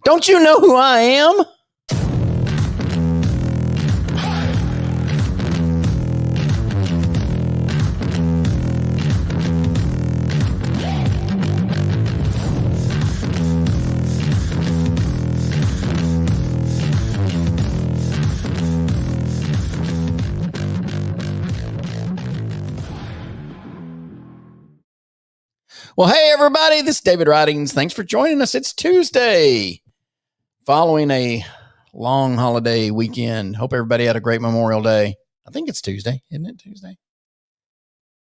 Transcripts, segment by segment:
Don't you know who I am? Well, hey, everybody, this is David Ridings. Thanks for joining us. It's Tuesday, following a long holiday weekend. Hope everybody had a great Memorial Day. I think it's Tuesday, isn't it Tuesday?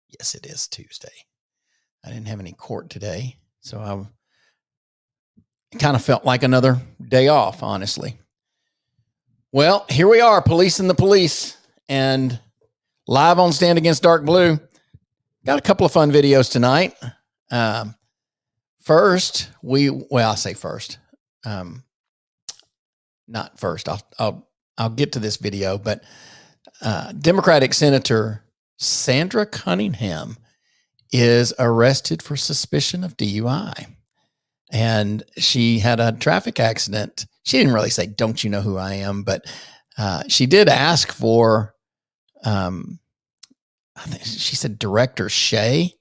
Yes, it is Tuesday. I didn't have any court today, so I kind of felt like another day off, honestly. Well, here we are, policing the police, and live on Stand Against Dark Blue. Got a couple of fun videos tonight. First, I'll say first, not first. I'll get to this video, but Democratic Senator Sandra Cunningham is arrested for suspicion of DUI, and she had a traffic accident. She didn't really say, "Don't you know who I am?" But she did ask for, I think she said Director Shea,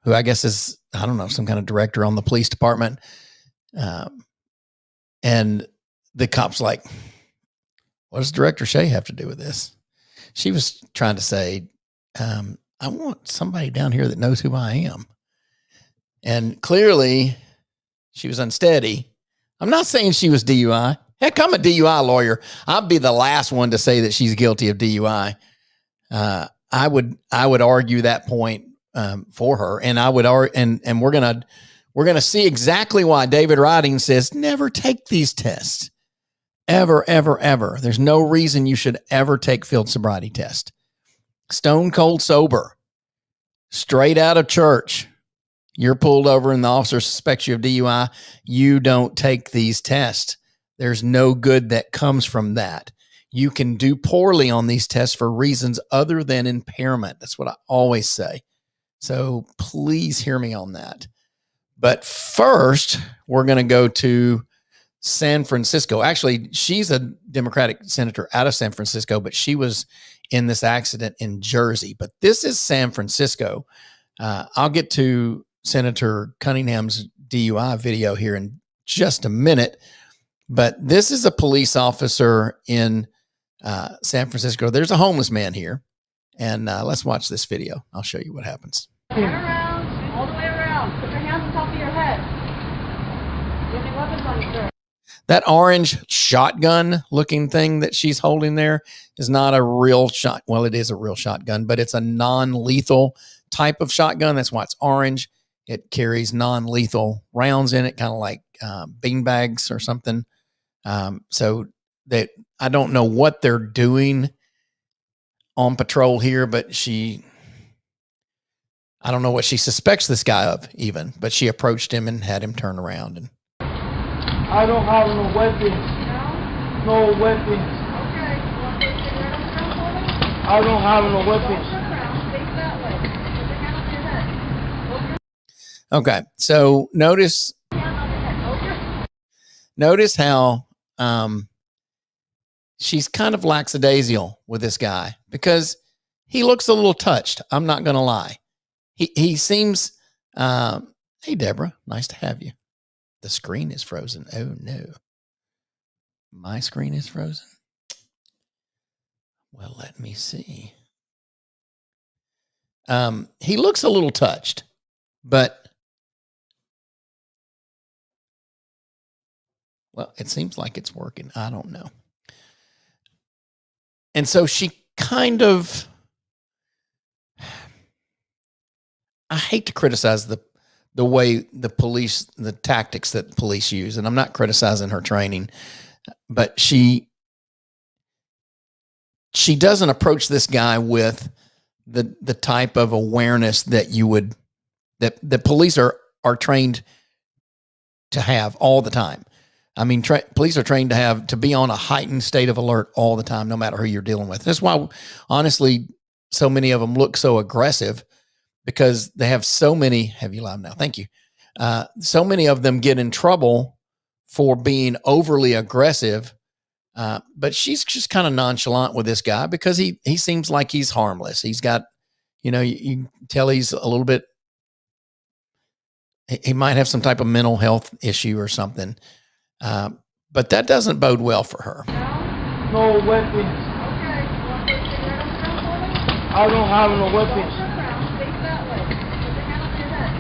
who I guess is, I don't know, some kind of director on the police department. And the cop's like, what does Director Shea have to do with this? She was trying to say, I want somebody down here that knows who I am. And clearly she was unsteady. I'm not saying she was DUI. Heck, I'm a DUI lawyer. I'd be the last one to say that she's guilty of DUI. I would argue that point for her, and I would and we're gonna see exactly why David Riding says never take these tests, ever. There's no reason you should ever take field sobriety test. Stone cold sober, straight out of church, you're pulled over and the officer suspects you of DUI. You don't take these tests. There's no good that comes from that. You can do poorly on these tests for reasons other than impairment. That's what I always say. So please hear me on that. But first, we're going to go to San Francisco. Actually, she's a Democratic senator out of San Francisco, but she was in this accident in Jersey. But this is San Francisco. I'll get to Senator Cunningham's DUI video here in just a minute. But this is a police officer in San Francisco. There's a homeless man here. And let's watch this video. I'll show you what happens. Turn around, all the way around. Put your hands on top of your head. Do you have any weapons on you, sir? That orange shotgun looking thing that she's holding there is not a real shot. Well, it is a real shotgun, but it's a non-lethal type of shotgun. That's why it's orange. It carries non-lethal rounds in it, kind of like bean bags or something. So that I don't know what they're doing on patrol here, but I don't know what she suspects this guy of even, but she approached him and had him turn around. And I don't have no weapons. No weapons. Okay. You want to put your hand on the ground for me? I don't have no weapons. Turn around. Face that way. Put your hand on your head. okay, so notice how she's kind of lackadaisical with this guy because he looks a little touched. I'm not going to lie. He seems, hey, Deborah, nice to have you. The screen is frozen. Oh, no. My screen is frozen. Well, let me see. He looks a little touched, but well, it seems like it's working. I don't know. And so she kind of, I hate to criticize the way the police, the tactics that police use, and I'm not criticizing her training, but she doesn't approach this guy with the type of awareness that you would, that the police are trained to have all the time. I mean, police are trained to be on a heightened state of alert all the time, no matter who you're dealing with. That's why, honestly, so many of them look so aggressive, because they have so many. Have you live now? Thank you. So many of them get in trouble for being overly aggressive. But she's just kind of nonchalant with this guy because he seems like he's harmless. He's got, you can tell he's a little bit, he might have some type of mental health issue or something. But that doesn't bode well for her. No weapons. Okay. You want to take your hand on the ground for me? I don't have no weapons. Turn around. Face that way. Put your hand on your head.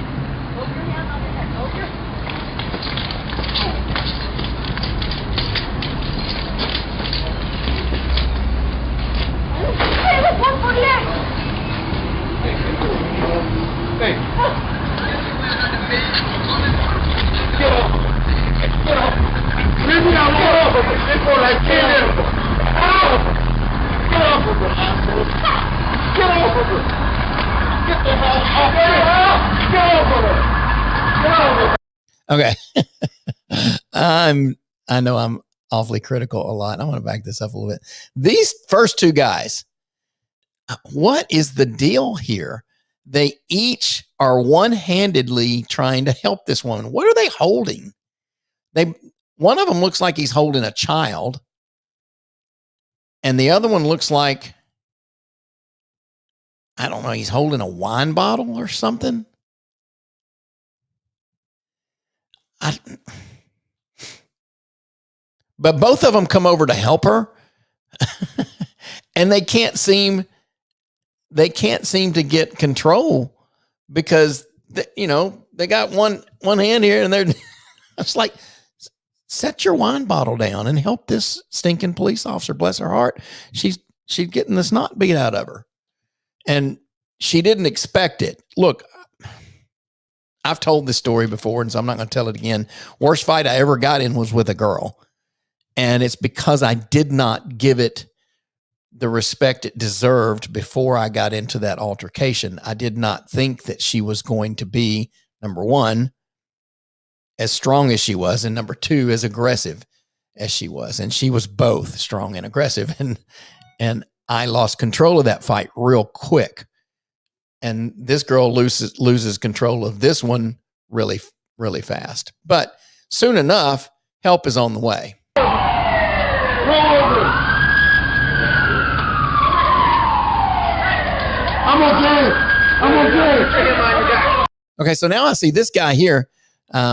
Hold your hand on your head. Hold your... Hey, look, 148! Hey. Get up. Get up. Leave me alone. Get up. Before I kill him. Get up. Get off of it. Get off of it. Get the hell off of it. Get off of it. Get off of it. Okay. I know I'm awfully critical a lot. I want to back this up a little bit. These first two guys, what is the deal here? They each are one-handedly trying to help this woman. What are they holding? One of them looks like he's holding a child, and the other one looks like, I don't know, he's holding a wine bottle or something. But both of them come over to help her, and they can't seem to get control because they got one hand here, and they're it's like, set your wine bottle down and help this stinking police officer. Bless her heart, she's getting the snot beat out of her, and she didn't expect it. Look, I've told this story before, and so I'm not going to tell it again. Worst fight I ever got in was with a girl. And it's because I did not give it the respect it deserved before I got into that altercation. I did not think that she was going to be, number one, as strong as she was, and number two, as aggressive as she was. And she was both strong and aggressive. And I lost control of that fight real quick. And this girl loses control of this one really, really fast. But soon enough, help is on the way. I'm okay. Okay, so now I see this guy here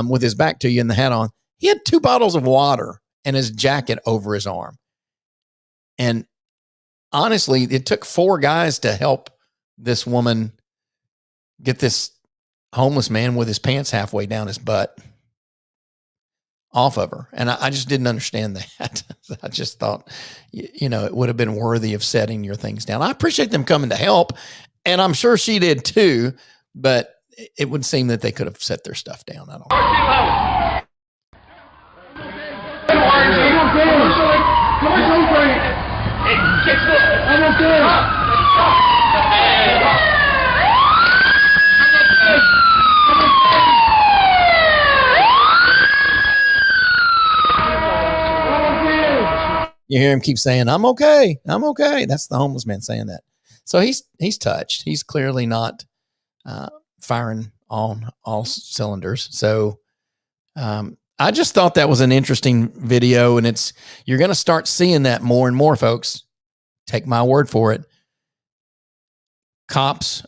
with his back to you and the hat on. He had 2 bottles of water and his jacket over his arm. And honestly, it took 4 guys to help this woman get this homeless man with his pants halfway down his butt off of her. And I just didn't understand that. I just thought, it would have been worthy of setting your things down. I appreciate them coming to help, and I'm sure she did too, but it would seem that they could have set their stuff down. I don't know. I'm okay. You hear him keep saying, I'm okay. I'm okay. That's the homeless man saying that. So he's touched. He's clearly not firing on all cylinders. So I just thought that was an interesting video, and you're going to start seeing that more and more, folks. Take my word for it. Cops,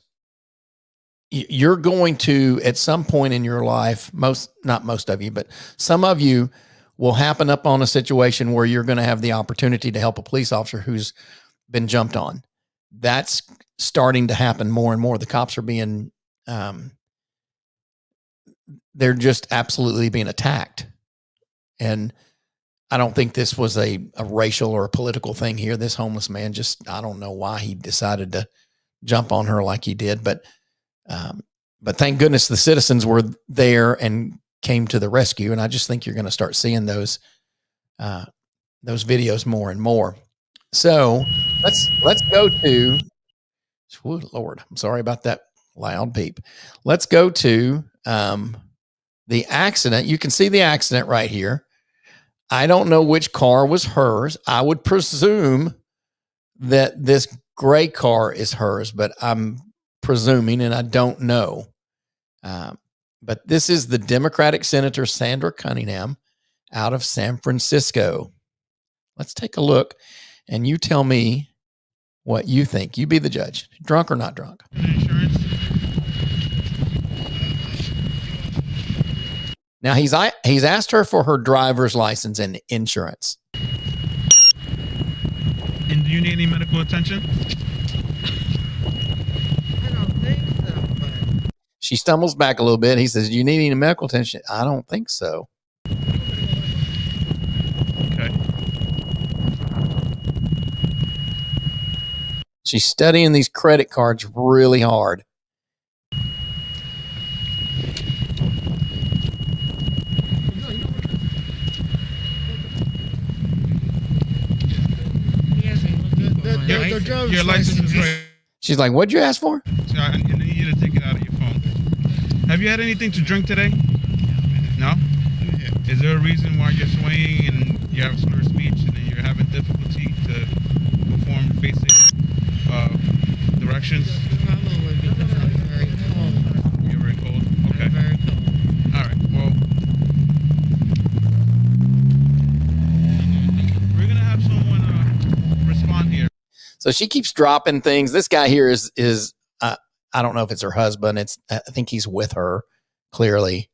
you're going to, at some point in your life, not most of you, but some of you will happen up on a situation where you're going to have the opportunity to help a police officer who's been jumped on. That's starting to happen more and more. The cops are being, they're just absolutely being attacked. And I don't think this was a racial or a political thing here. This homeless man I don't know why he decided to jump on her like he did, but thank goodness the citizens were there and came to the rescue. And I just think you're going to start seeing those videos more and more. So let's go to, oh Lord, I'm sorry about that loud beep. Let's go to the accident. You can see the accident right here. I don't know which car was hers. I would presume that this gray car is hers, but I'm presuming, and I don't know. But this is the Democratic Senator Sandra Cunningham out of San Francisco. Let's take a look, and you tell me what you think. You be the judge. Drunk or not drunk? Insurance. Now, he's asked her for her driver's license and insurance. And do you need any medical attention? I don't think so, but She stumbles back a little bit. He says, do you need any medical attention? I don't think so. Okay. She's studying these credit cards really hard. he hasn't looked at my license. Your license is right. She's like, what'd you ask for? So I need you to take it out of your phone. Have you had anything to drink today? No? Is there a reason why you're swaying and you have slurred speech and then you're having difficulty to perform basic directions? Probably because I'm very cold. You're very cold? Okay. I'm very cold. All right. Well, we're going to have someone respond here. So she keeps dropping things. This guy here is I don't know if it's her husband. I think he's with her, clearly.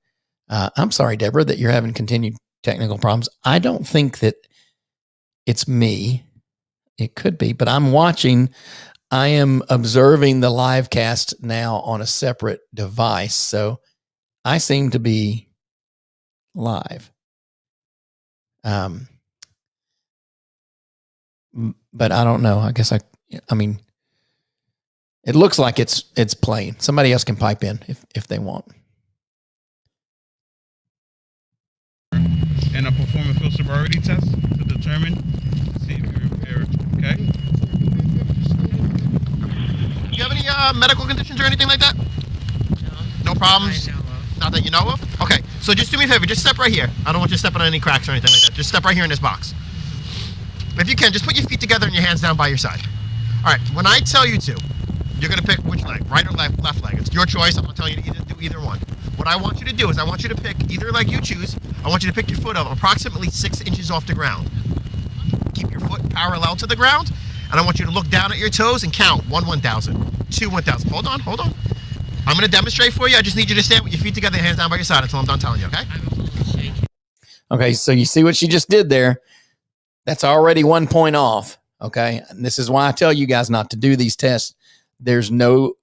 I'm sorry, Deborah, that you're having continued technical problems. I don't think that it's me. It could be, but I'm watching. I am observing the live cast now on a separate device. So I seem to be live. But I don't know. I guess I mean, it looks like it's playing. Somebody else can pipe in if they want. And perform a field sobriety test to determine, see if you're impaired. Okay? Do you have any medical conditions or anything like that? No problems? I know of. Not that you know of? Okay, so just do me a favor. Just step right here. I don't want you stepping on any cracks or anything like that. Just step right here in this box. If you can, just put your feet together and your hands down by your side. All right, when I tell you to, you're going to pick which leg, right or left leg. It's your choice. I'm not telling you to do either one. What I want you to do is I want you to pick either leg you choose. I want you to pick your foot up approximately 6 inches off the ground. Keep your foot parallel to the ground, and I want you to look down at your toes and count 1, 1,000, 2, 1,000. Hold on. I'm going to demonstrate for you. I just need you to stand with your feet together, hands down by your side until I'm done telling you, okay? I'm a little shaky. Okay, so you see what she just did there. That's already 1 point off. Okay, and this is why I tell you guys not to do these tests. There's no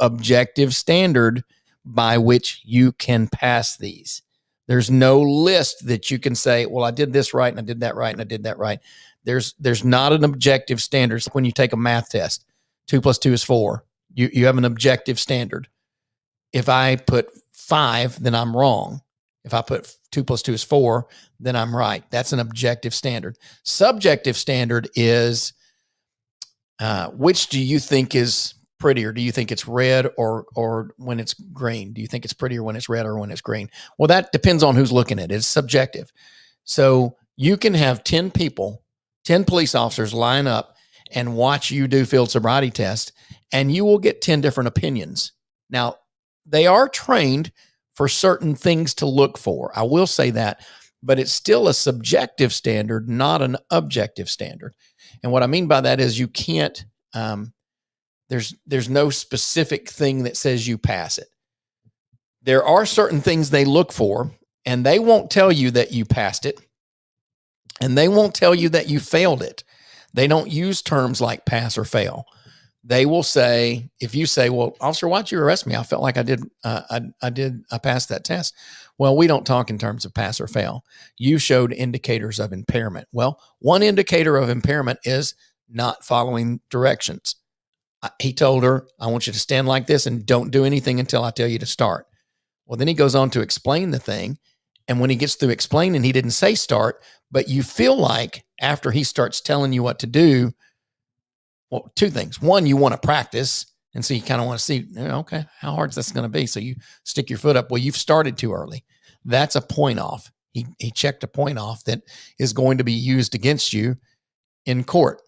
objective standard by which you can pass these. There's no list that you can say, well, I did this right and I did that right and I did that right. There's not an objective standard. So when you take a math test, 2 + 2 is 4. You have an objective standard. If I put 5, then I'm wrong. If I put 2 + 2 is 4, then I'm right. That's an objective standard. Subjective standard is which do you think is prettier? Do you think it's red or when it's green? Do you think it's prettier when it's red or when it's green? Well, that depends on who's looking at it. It's subjective. So you can have 10 people, 10 police officers line up and watch you do field sobriety test, and you will get 10 different opinions. Now, they are trained for certain things to look for. I will say that, but it's still a subjective standard, not an objective standard. And what I mean by that is you can't, there's no specific thing that says you pass it. There are certain things they look for, and they won't tell you that you passed it, and they won't tell you that you failed it. They don't use terms like pass or fail. They will say, if you say, well, officer, why'd you arrest me? I felt like I passed that test. Well, we don't talk in terms of pass or fail. You showed indicators of impairment. Well, one indicator of impairment is not following directions. He told her, I want you to stand like this and don't do anything until I tell you to start. Well, then he goes on to explain the thing. And when he gets through explaining, he didn't say start, but you feel like after he starts telling you what to do, well, 2 things. One, you want to practice. And so you kind of want to see, okay, how hard is this going to be? So you stick your foot up. Well, you've started too early. That's a point off. He checked a point off that is going to be used against you in court.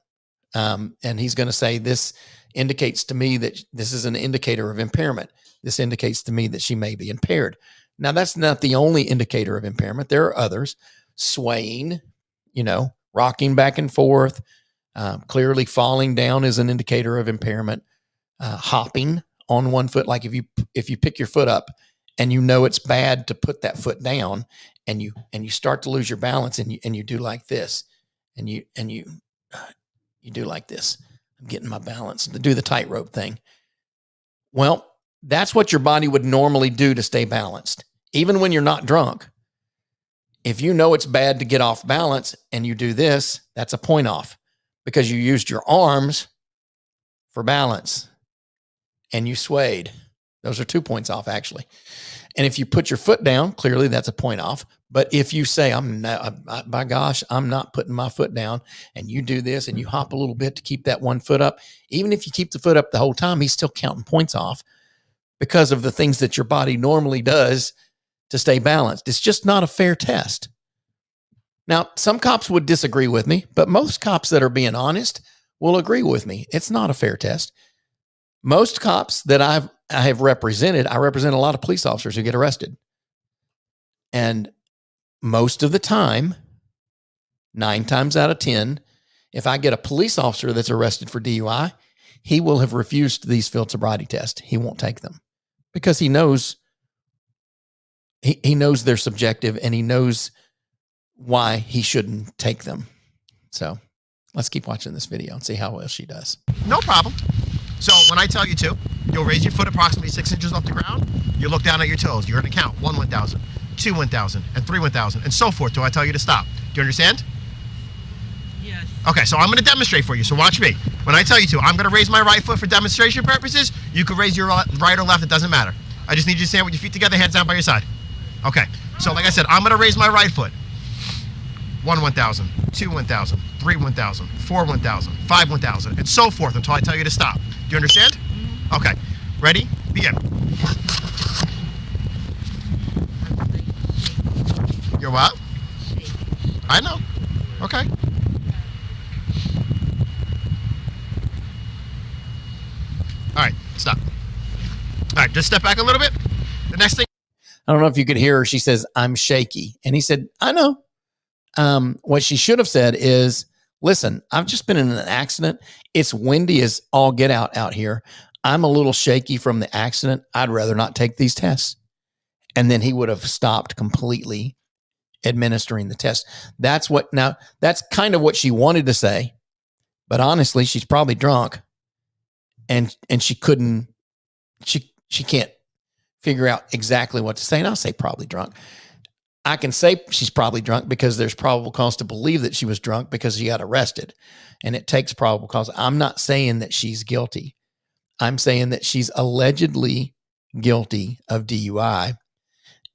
And he's going to say, this indicates to me that this is an indicator of impairment. This indicates to me that she may be impaired. Now, that's not the only indicator of impairment. There are others. Swaying, rocking back and forth, clearly falling down is an indicator of impairment. Hopping on one foot, like if you pick your foot up and it's bad to put that foot down, and you start to lose your balance, and you do like this, and you do like this. I'm getting my balance to do the tightrope thing. Well, that's what your body would normally do to stay balanced, even when you're not drunk. If it's bad to get off balance and you do this, that's a point off, because you used your arms for balance and you swayed. Those are 2 points off, actually. And if you put your foot down, clearly that's a point off. But if you say, by gosh, I'm not putting my foot down, and you do this and you hop a little bit to keep that one foot up, even if you keep the foot up the whole time, he's still counting points off because of the things that your body normally does to stay balanced. It's just not a fair test. Now, some cops would disagree with me, but most cops that are being honest will agree with me. It's not a fair test. Most cops that I have represented, I represent a lot of police officers who get arrested. And most of the time, 9 times out of 10, if I get a police officer that's arrested for DUI, he will have refused these field sobriety tests. He won't take them because he knows they're subjective, and he knows why he shouldn't take them. So let's keep watching this video and see how well she does. No problem. So when I tell you to, you'll raise your foot approximately 6 inches off the ground. You look down at your toes. You're going to count 1 1,000, 2 1,000, and 3 1,000, and so forth till I tell you to stop. Do you understand? Yes. Okay, so I'm going to demonstrate for you. So watch me. When I tell you to, I'm going to raise my right foot for demonstration purposes. You can raise your right or left. It doesn't matter. I just need you to stand with your feet together, hands down by your side. Okay. So like I said, I'm going to raise my right foot. 1 1,000, 2 1,000, 3 1,000, 4 1,000, 5 1,000, and so forth until I tell you to stop. Do you understand? Mm-hmm. Okay. Ready? Begin. You're what? I know. Okay. All right. Stop. All right. Just step back a little bit. The next thing. I don't know if you could hear her. She says, I'm shaky. And he said, I know. What she should have said is, listen, I've just been in an accident. It's windy as all get out here. I'm a little shaky from the accident. I'd rather not take these tests. And then he would have stopped completely administering the test. That's kind of what she wanted to say. But honestly, she's probably drunk, and she can't figure out exactly what to say. And I'll say probably drunk. I can say she's probably drunk because there's probable cause to believe that she was drunk because she got arrested, and it takes probable cause. I'm not saying that she's guilty. I'm saying that she's allegedly guilty of DUI.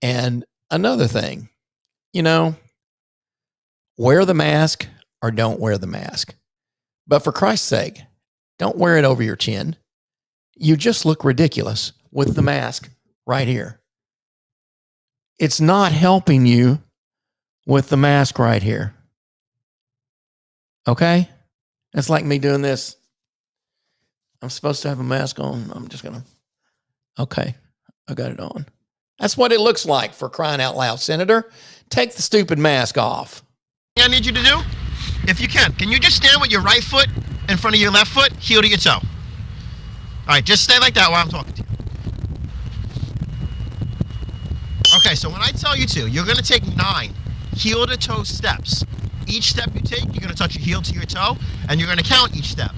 And another thing, wear the mask or don't wear the mask. But for Christ's sake, don't wear it over your chin. You just look ridiculous with the mask right here. It's not helping you with the mask right here. Okay? It's like me doing this. I'm supposed to have a mask on. I'm just going to. Okay. I got it on. That's what it looks like, for crying out loud. Senator, take the stupid mask off. I need you to do, if you can you just stand with your right foot in front of your left foot, heel to your toe? All right, just stay like that while I'm talking to you. Okay, so when I tell you to, you're going to take 9 heel to toe steps. Each step you take, you're going to touch your heel to your toe, and you're going to count each step.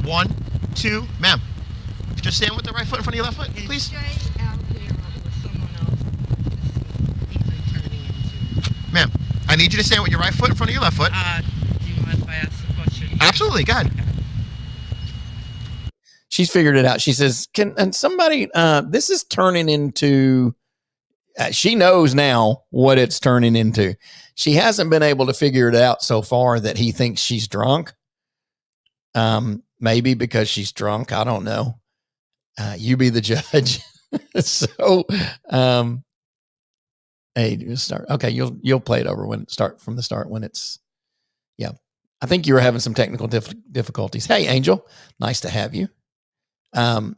1, 2, ma'am. Just stand with the right foot in front of your left foot, please. Stay out there with someone else. Easily turning into. Ma'am, I need you to stand with your right foot in front of your left foot. Do you mind if I ask a question? Absolutely, go ahead. She's figured it out. She says, this is turning into, she knows now what it's turning into. She hasn't been able to figure it out so far that he thinks she's drunk. Maybe because she's drunk. I don't know. You be the judge. So, Hey, just start. Okay, you'll play it over when start from the start when it's yeah. I think you were having some technical difficulties. Hey, Angel, nice to have you. And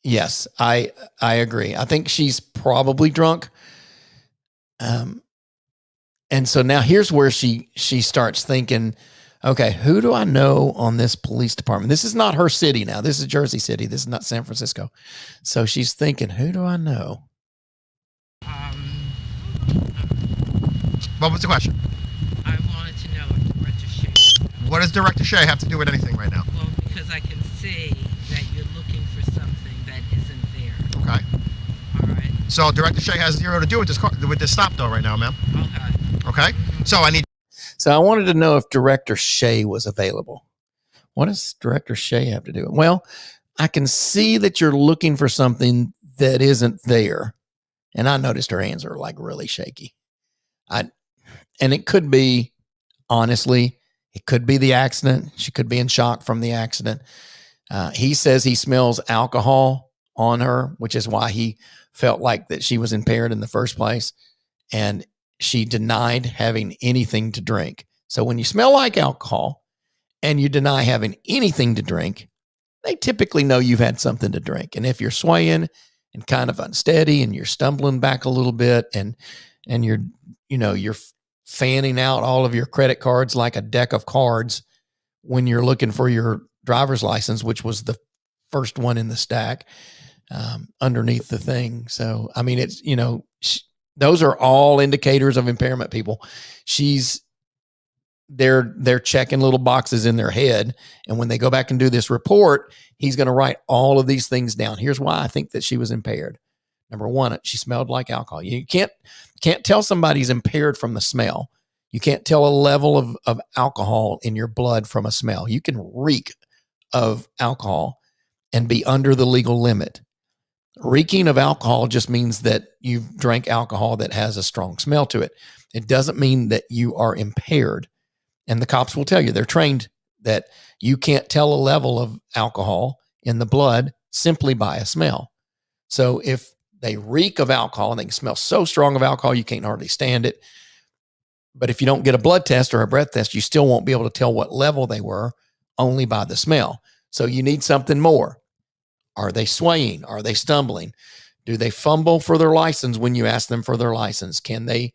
yes, I agree. I think she's probably drunk. And so now here's where she starts thinking, okay, who do I know on this police department? This is not her city now. This is Jersey City. This is not San Francisco. So she's thinking, who do I know? What was the question? I wanted to know if Director Shea. What does Director Shea have to do with anything right now? Well, because I can see that you're looking for something that isn't there. Okay. All right. So Director Shea has zero to do with this stop though right now, ma'am. Okay. Okay. So I need. So I wanted to know if Director Shea was available. What does Director Shea have to do? Well, I can see that you're looking for something that isn't there. And I noticed her hands are like really shaky. And it could be, honestly, it could be the accident. She could be in shock from the accident. He says he smells alcohol on her, which is why he felt like that she was impaired in the first place. And she denied having anything to drink. So when you smell like alcohol and you deny having anything to drink, they typically know you've had something to drink. And if you're swaying and kind of unsteady and you're stumbling back a little bit and you're fanning out all of your credit cards like a deck of cards when you're looking for your driver's license, which was the first one in the stack underneath the thing. So, I mean, it's, those are all indicators of impairment, people. They're checking little boxes in their head. And when they go back and do this report, he's going to write all of these things down. Here's why I think that she was impaired. Number one, she smelled like alcohol. You can't tell somebody's impaired from the smell. You can't tell a level of alcohol in your blood from a smell. You can reek of alcohol and be under the legal limit. Reeking of alcohol just means that you've drank alcohol that has a strong smell to it. It doesn't mean that you are impaired. And the cops will tell you, they're trained that you can't tell a level of alcohol in the blood simply by a smell. So if they reek of alcohol and they can smell so strong of alcohol, you can't hardly stand it. But if you don't get a blood test or a breath test, you still won't be able to tell what level they were only by the smell. So you need something more. Are they swaying? Are they stumbling? Do they fumble for their license when you ask them for their license? Can they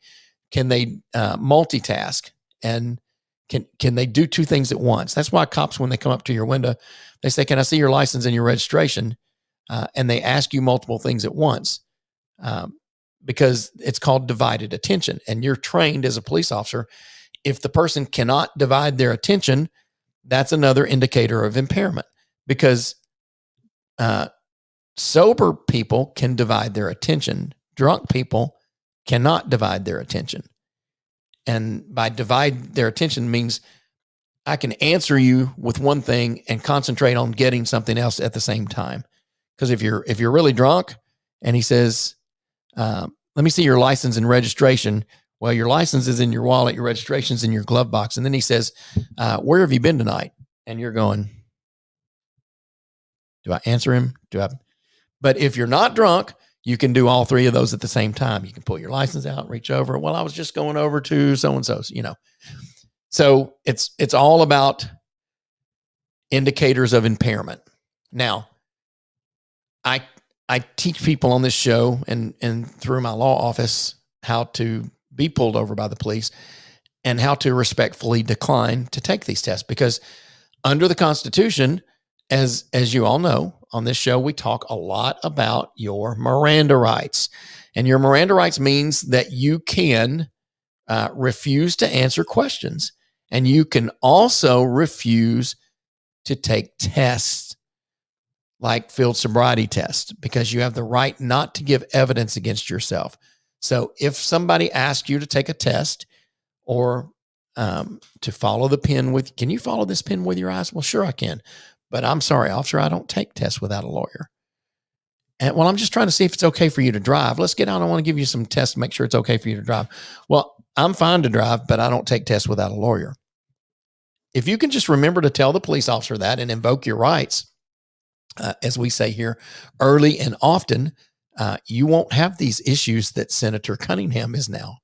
multitask? And can they do two things at once? That's why cops, when they come up to your window, they say, "Can I see your license and your registration?" And they ask you multiple things at once because it's called divided attention. And you're trained as a police officer. If the person cannot divide their attention, that's another indicator of impairment, because sober people can divide their attention. Drunk people cannot divide their attention. And by divide their attention means I can answer you with one thing and concentrate on getting something else at the same time. Because if you're really drunk and he says, "Let me see your license and registration." Well, your license is in your wallet, your registration's in your glove box. And then he says, "Where have you been tonight?" And you're going, do I answer him? But if you're not drunk, you can do all three of those at the same time. You can pull your license out, reach over. Well, I was just going over to so-and-so's, So it's all about indicators of impairment. Now, I teach people on this show and through my law office how to be pulled over by the police and how to respectfully decline to take these tests, because under the Constitution, as you all know, on this show, we talk a lot about your Miranda rights. And your Miranda rights means that you can refuse to answer questions. And you can also refuse to take tests like field sobriety tests, because you have the right not to give evidence against yourself. So if somebody asks you to take a test or to follow the pen with, "Can you follow this pen with your eyes?" Well, sure I can. But I'm sorry, officer, I don't take tests without a lawyer. And well, I'm just trying to see if it's okay for you to drive. Let's get out. I want to give you some tests to make sure it's okay for you to drive. Well, I'm fine to drive, but I don't take tests without a lawyer. If you can just remember to tell the police officer that and invoke your rights, as we say here, early and often, you won't have these issues that Senator Cunningham is now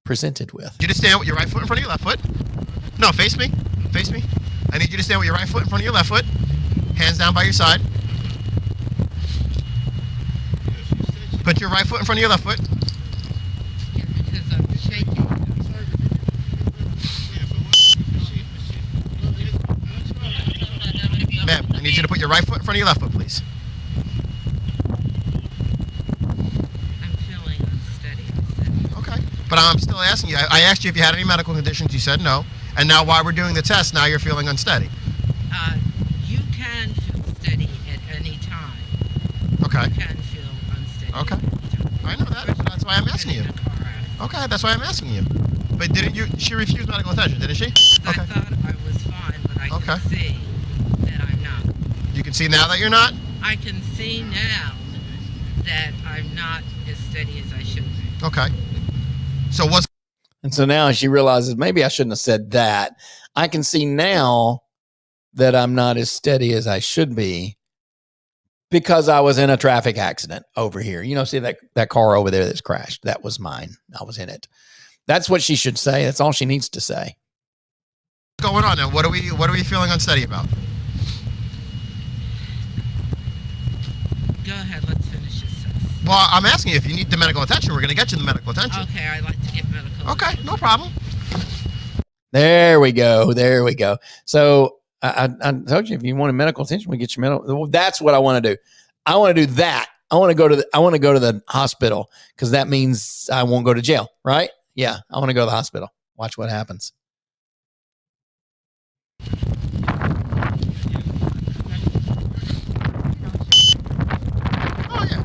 presented with. You just stand with your right foot in front of your left foot. No, face me. Face me. I need you to stand with your right foot in front of your left foot. Hands down by your side. Put your right foot in front of your left foot. Yeah, because I'm shaking. Ma'am, I need you to put your right foot in front of your left foot, please. I'm feeling unsteady. Okay. But I'm still asking you. I asked you if you had any medical conditions. You said no. And now while we're doing the test, now you're feeling unsteady. You can feel steady at any time. Okay. You can feel unsteady. Okay. I know that. That's why I'm asking you. Okay, that's why I'm asking you. But didn't you? She refused medical attention, didn't she? Okay. I thought I was fine, but I can see that I'm not. You can see now that you're not? I can see now that I'm not as steady as I should be. Okay. So what's... And so now she realizes maybe I shouldn't have said that. I can see now that I'm not as steady as I should be because I was in a traffic accident over here. You know, see that car over there that's crashed? That was mine. I was in it. That's what she should say. That's all she needs to say. What's going on now? What are we feeling unsteady about? Go ahead, let's finish this test. Well, I'm asking you if you need the medical attention. We're going to get you the medical attention. Okay, I'd like to get medical Okay, attention. no problem. There we go. There we go. So I told you if you wanted medical attention, we get your medical. Well, that's what I want to do. I want to do that. I want to go to the hospital because that means I won't go to jail, right? Yeah, I want to go to the hospital. Watch what happens. Oh, yeah.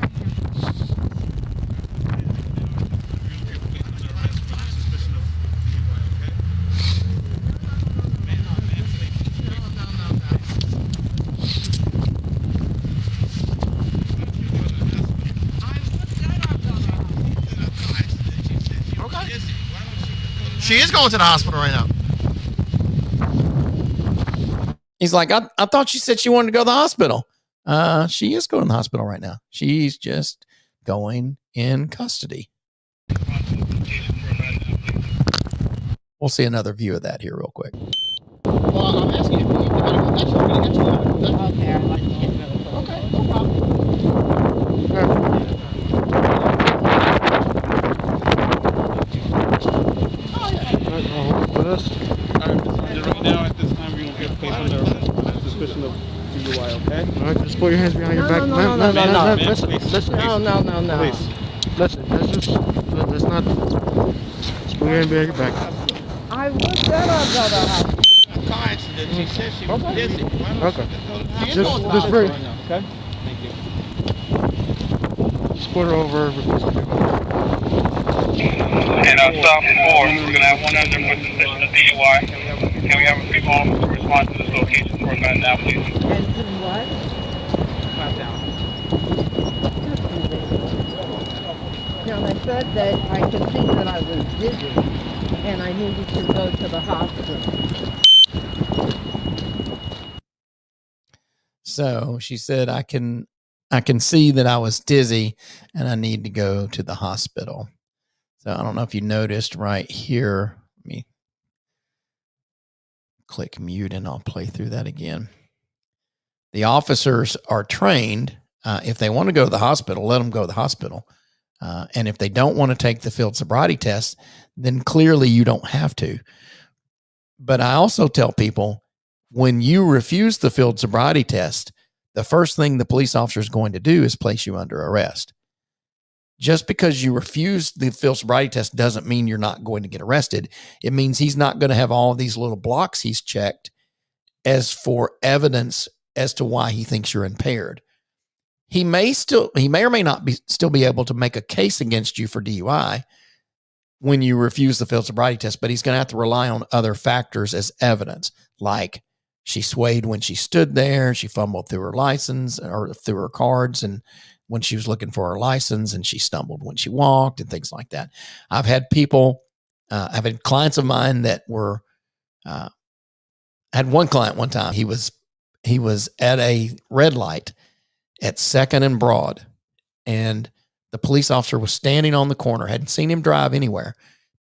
Okay. She is going to the hospital right now. He's like, I thought she said she wanted to go to the hospital. She is going to the hospital right now. She's just going in custody. We'll see another view of that here real quick. Well, I'm asking you if you need the medical attention. We're going to get you the medical attention. Okay, I'd like to get medical attention. Okay, no problem. Right now, at this time, you won't get placed under suspicion of DUI, okay? All right, just put your hands behind your back. No. Listen. No. Please. Listen, let's not. Just put your hands behind your back. I was said I'd go to the hospital. Car accident. She said she was busy. Okay. Just bring. Okay? Thank you. Just put her over. And stop 4, we're going to have one other with suspicion of DUI. Can we have a few moments to respond to this location for a minute now, please? And what? Now, they said that I could see that I was dizzy and I needed to go to the hospital. So she said, I can see that I was dizzy and I need to go to the hospital. So I don't know if you noticed right here. Let me click mute and I'll play through that again. The officers are trained. If they want to go to the hospital, let them go to the hospital. And if they don't want to take the field sobriety test, then clearly you don't have to. But I also tell people, when you refuse the field sobriety test, the first thing the police officer is going to do is place you under arrest. Just because you refuse the field sobriety test doesn't mean you're not going to get arrested. It means he's not going to have all these little blocks he's checked as for evidence as to why he thinks you're impaired. He may or may not still be able to make a case against you for DUI when you refuse the field sobriety test, but he's going to have to rely on other factors as evidence, like she swayed when she stood there, she fumbled through her license or through her cards, and when she was looking for her license, and she stumbled when she walked and things like that. I've had clients of mine that were, I had one client one time, he was at a red light at 2nd and Broad, and the police officer was standing on the corner, hadn't seen him drive anywhere,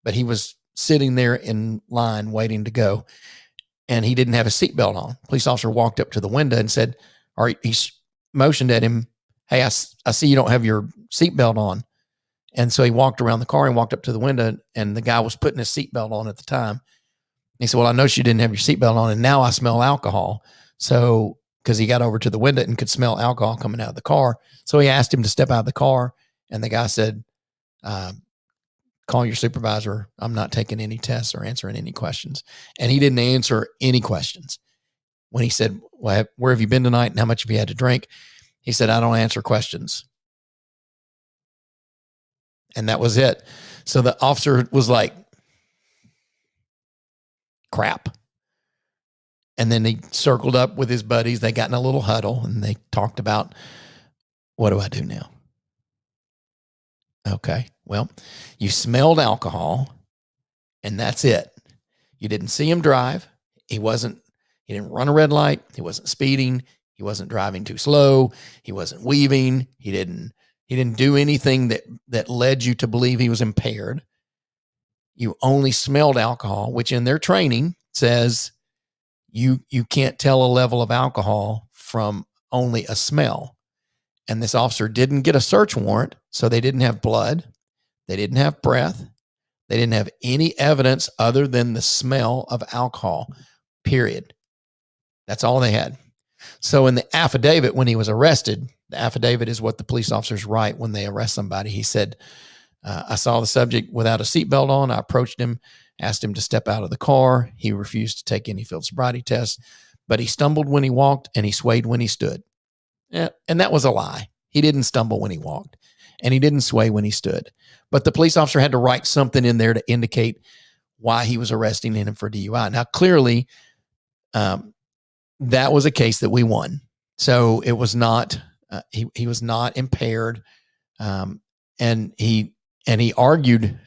but he was sitting there in line waiting to go. And he didn't have a seatbelt on. Police officer walked up to the window and said, or he motioned at him, "Hey, I see you don't have your seatbelt on." And so he walked around the car and walked up to the window, and the guy was putting his seatbelt on at the time. He said, "Well, I noticed you didn't have your seatbelt on, and now I smell alcohol." So, because he got over to the window and could smell alcohol coming out of the car. So he asked him to step out of the car, and the guy said, "Call your supervisor. I'm not taking any tests or answering any questions." And he didn't answer any questions. When he said, "Well, where have you been tonight and how much have you had to drink?" He said, "I don't answer questions." And that was it. So the officer was like, crap. And then he circled up with his buddies. They got in a little huddle and they talked about, what do I do now? Okay, well, you smelled alcohol and that's it. You didn't see him drive. He didn't run a red light. He wasn't speeding. He wasn't driving too slow. He wasn't weaving. He didn't do anything that led you to believe he was impaired. You only smelled alcohol, which in their training says you can't tell a level of alcohol from only a smell. And this officer didn't get a search warrant, so they didn't have blood. They didn't have breath. They didn't have any evidence other than the smell of alcohol, period. That's all they had. So in the affidavit, when he was arrested, the affidavit is what the police officers write when they arrest somebody. He said, "I saw the subject without a seatbelt on. I approached him, asked him to step out of the car. He refused to take any field sobriety tests, but he stumbled when he walked and he swayed when he stood." Yeah, and that was a lie. He didn't stumble when he walked and he didn't sway when he stood. But the police officer had to write something in there to indicate why he was arresting him for DUI. Now, clearly, that was a case that we won. So it was not, he was not impaired. And he argued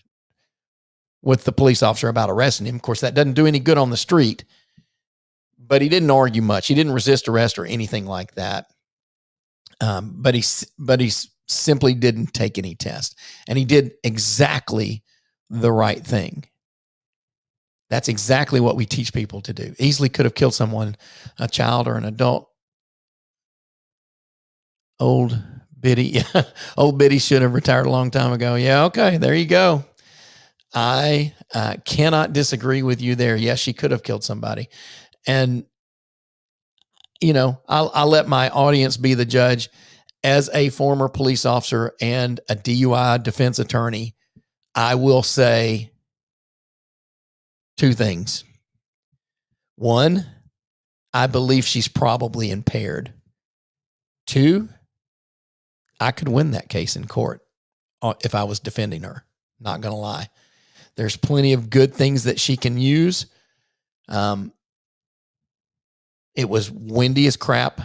with the police officer about arresting him. Of course, that doesn't do any good on the street, but he didn't argue much. He didn't resist arrest or anything like that. But he simply didn't take any test, and he did exactly the right thing. That's exactly what we teach people to do. Easily could have killed someone, a child or an adult. Old Biddy should have retired a long time ago. Yeah, okay, there you go. I cannot disagree with you there. Yes, she could have killed somebody. And, I'll let my audience be the judge. As a former police officer and a DUI defense attorney, I will say two things. One, I believe she's probably impaired. Two, I could win that case in court if I was defending her. Not going to lie. There's plenty of good things that she can use. It was windy as crap.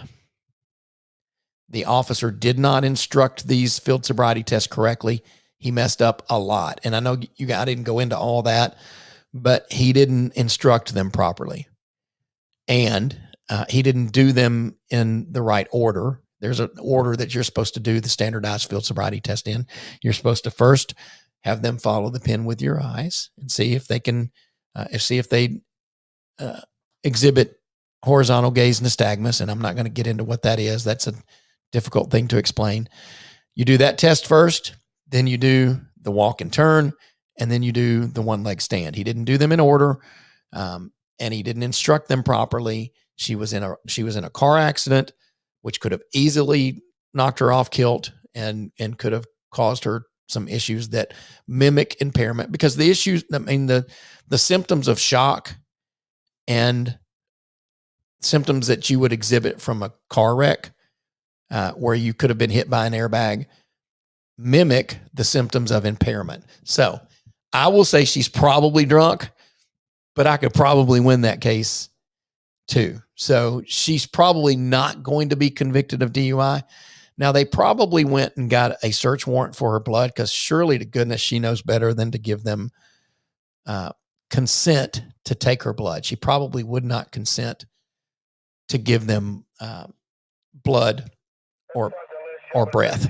The officer did not instruct these field sobriety tests correctly. He messed up a lot. And I know I didn't go into all that, but he didn't instruct them properly. And he didn't do them in the right order. There's an order that you're supposed to do the standardized field sobriety test in. You're supposed to first have them follow the pen with your eyes and see if they can, exhibit horizontal gaze nystagmus. And I'm not going to get into what that is. That's a difficult thing to explain. You do that test first, then you do the walk and turn, and then you do the one leg stand. He didn't do them in order, and he didn't instruct them properly. She was in a car accident, which could have easily knocked her off kilt and could have caused her some issues that mimic impairment, because the issues, the symptoms of shock and symptoms that you would exhibit from a car wreck, where you could have been hit by an airbag, mimic the symptoms of impairment. So I will say she's probably drunk, but I could probably win that case too. So she's probably not going to be convicted of DUI. Now, they probably went and got a search warrant for her blood, because surely to goodness she knows better than to give them consent to take her blood. She probably would not consent to give them blood or breath.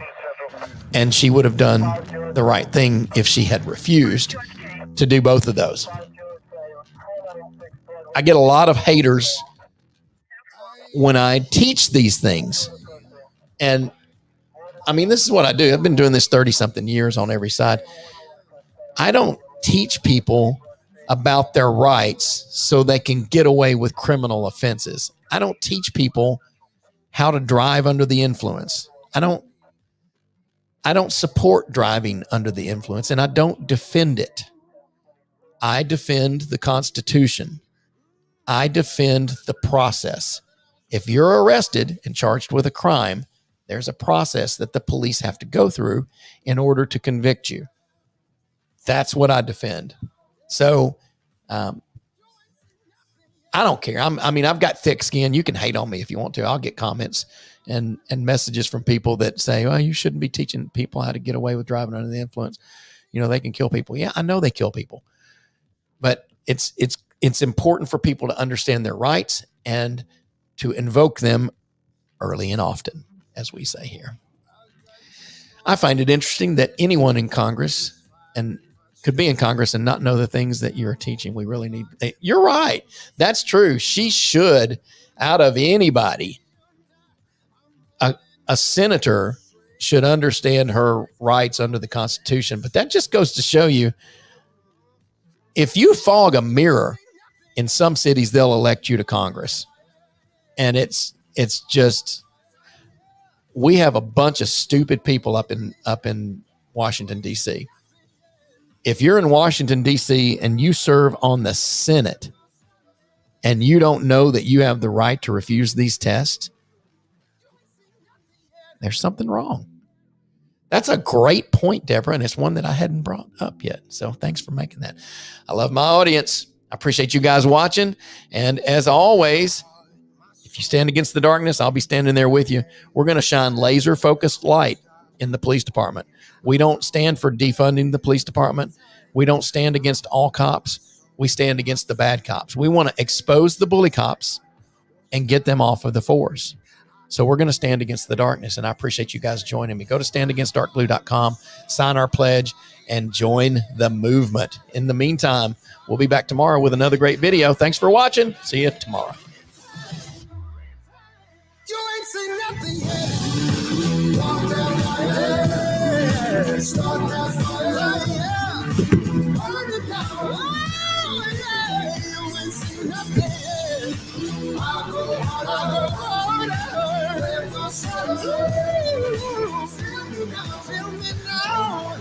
And she would have done the right thing if she had refused to do both of those. I get a lot of haters when I teach these things. And I mean, this is what I do. I've been doing this 30-something years on every side. I don't teach people about their rights so they can get away with criminal offenses. I don't teach people how to drive under the influence. I don't support driving under the influence, and I don't defend it. I defend the Constitution. I defend the process. If you're arrested and charged with a crime, there's a process that the police have to go through in order to convict you. That's what I defend. So I don't care. I've got thick skin. You can hate on me if you want to. I'll get comments and messages from people that say, well, you shouldn't be teaching people how to get away with driving under the influence. You know, they can kill people. Yeah, I know they kill people. But it's important for people to understand their rights and to invoke them early and often, as we say here. I find it interesting that anyone in Congress and could be in Congress and not know the things that you're teaching. We really need. You're right. That's true. She should, out of anybody, a senator should understand her rights under the Constitution. But that just goes to show you, if you fog a mirror, in some cities, they'll elect you to Congress. And it's just, we have a bunch of stupid people up in Washington, D.C. If you're in Washington, D.C. and you serve on the Senate and you don't know that you have the right to refuse these tests, there's something wrong. That's a great point, Deborah, and it's one that I hadn't brought up yet. So thanks for making that. I love my audience. I appreciate you guys watching. And as always, if you stand against the darkness, I'll be standing there with you. We're going to shine laser-focused light in the police department. We don't stand for defunding the police department. We don't stand against all cops. We stand against the bad cops. We want to expose the bully cops and get them off of the force. So we're going to stand against the darkness, and I appreciate you guys joining me. Go to standagainstdarkblue.com, sign our pledge, and join the movement. In the meantime, we'll be back tomorrow with another great video. Thanks for watching. See you tomorrow. You ain't seen nothing yet. Walk down my head. Start that fire, yeah. Burn it down. Oh, yeah. You ain't seen nothing yet. I go harder. Let my soul feel me now.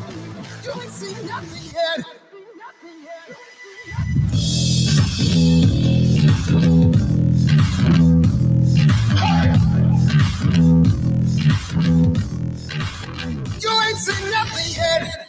You ain't seen nothing yet. You ain't seen nothing yet.